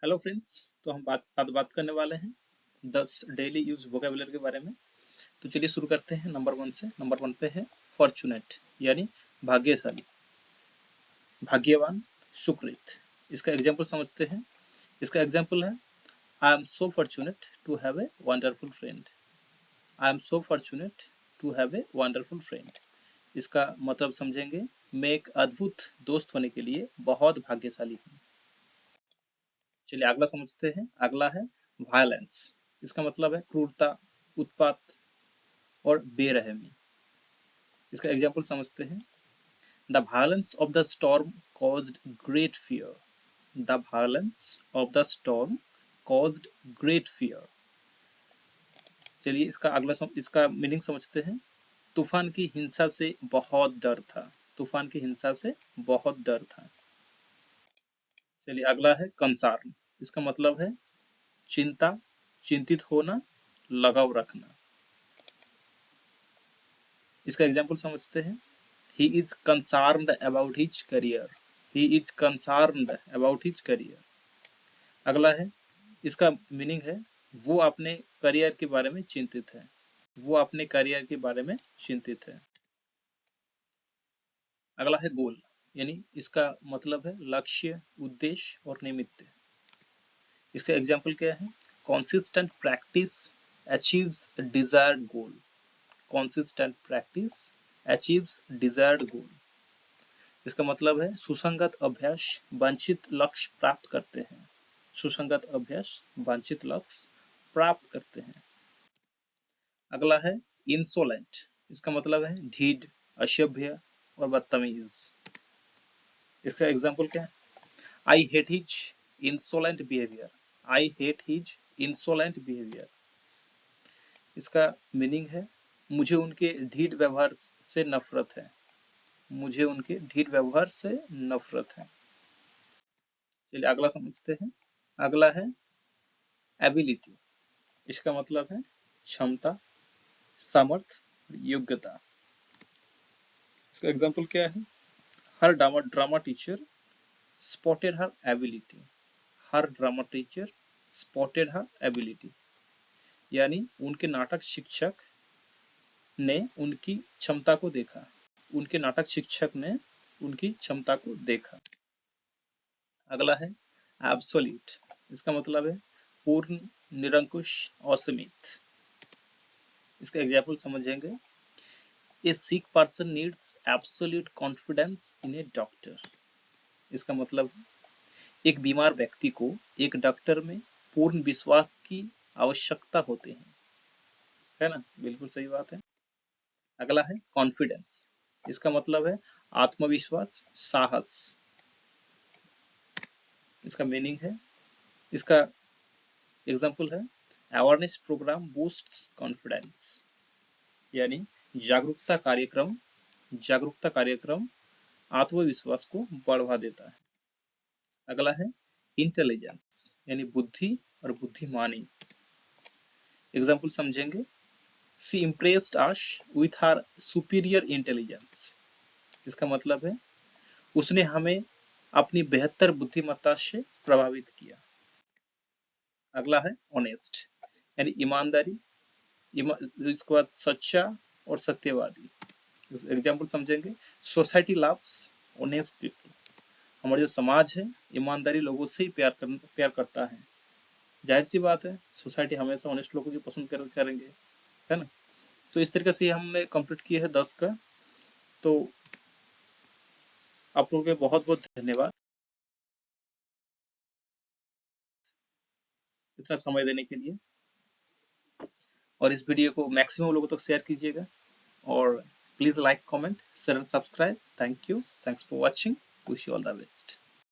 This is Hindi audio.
Hello friends. तो हम बात करने वाले हैं 10 डेली यूज वोकेबुलरी के बारे में। तो चलिए शुरू करते हैं नंबर 1 से। नंबर 1 पे है फॉर्चुनेट, यानी भाग्यशाली, भाग्यवान, सुकृत। इसका एग्जाम्पल समझते हैं। इसका एग्जाम्पल है I am so fortunate to have a wonderful friend. I am so fortunate to have a wonderful friend. इसका मतलब समझेंगे, मैं एक अद्भुत दोस्त होने के लिए बहुत भाग्यशाली हूँ। चलिए अगला समझते हैं। अगला है वायलेंस। इसका मतलब है क्रूरता, उत्पात और बेरहमी। इसका एग्जाम्पल समझते हैं। The violence of the storm caused great fear. The violence of the storm caused great fear. चलिए इसका मीनिंग समझते हैं। तूफान की हिंसा से बहुत डर था। तूफान की हिंसा से बहुत डर था। चलिए अगला है कंसर्न। इसका मतलब है चिंता, चिंतित होना, लगाव रखना। इसका एग्जाम्पल समझते हैं। He is concerned about his career. He is concerned about his career. अगला है, इसका मीनिंग है वो अपने करियर के बारे में चिंतित है। वो अपने करियर के बारे में चिंतित है। अगला है गोल, यानी इसका मतलब है लक्ष्य, उद्देश्य और निमित्त। इसका एग्जाम्पल क्या है? consistent practice achieves a desired goal. consistent practice achieves desired goal. इसका मतलब है सुसंगत अभ्यास वांछित लक्ष्य प्राप्त करते हैं। सुसंगत अभ्यास वांछित लक्ष्य प्राप्त करते हैं। अगला है इंसोलेंट। इसका मतलब है ढीठ, असभ्य और बदतमीज। इसका एग्जाम्पल क्या है? I hate his insolent behaviour. I hate his insolent behaviour. इसका मीनिंग है मुझे उनके ढीठ व्यवहार से नफरत है। मुझे उनके ढीठ व्यवहार से नफरत है। चलिए अगला समझते हैं। अगला है एबिलिटी। इसका मतलब है क्षमता, सामर्थ्य, योग्यता। इसका एग्जाम्पल क्या है? हर ड्रामा टीचर स्पॉटेड हर एबिलिटी। हर ड्रामा टीचर स्पॉटेड हर एबिलिटी, यानी उनके नाटक शिक्षक ने उनकी क्षमता को देखा। उनके नाटक शिक्षक ने उनकी क्षमता को देखा। अगला है एब्सोल्यूट। इसका मतलब है पूर्ण, निरंकुश, असीमित। इसका एग्जाम्पल समझेंगे। A sick person needs absolute confidence in a doctor. इसका मतलब एक बीमार व्यक्ति को एक डॉक्टर में पूर्ण विश्वास की आवश्यकता होती है ना? बिल्कुल सही बात है। अगला है कॉन्फिडेंस। इसका मतलब है आत्मविश्वास, साहस। इसका मीनिंग है, इसका एग्जाम्पल है अवेयरनेस प्रोग्राम बूस्ट्स कॉन्फिडेंस, यानी जागरूकता कार्यक्रम आत्मविश्वास को बढ़ा देता है। अगला है इंटेलिजेंस, यानी बुद्धि और बुद्धिमानी। एग्जाम्पल समझेंगे। She impressed us with her superior intelligence. इसका मतलब है उसने हमें अपनी बेहतर बुद्धिमत्ता से प्रभावित किया। अगला है ऑनेस्ट, यानी ईमानदारी, इसके बाद सच्चा और सत्यवादी। एग्जाम्पल समझेंगे। Society loves honest people. हमारा जो समाज है ईमानदारी लोगों से ही प्यार करता है। जाहिर सी बात है, सोसाइटी हमेशा ऑनेस्ट लोगों की पसंद करेंगे, है ना? तो इस तरीके से हमने कंप्लीट किया है 10 का। तो आप लोगों के बहुत बहुत धन्यवाद इतना समय देने के लिए, और इस वीडियो को मैक्सिमम लोगों तक शेयर कीजिएगा। और please like, comment, share and subscribe. Thank you, thanks for watching, wish you all the best.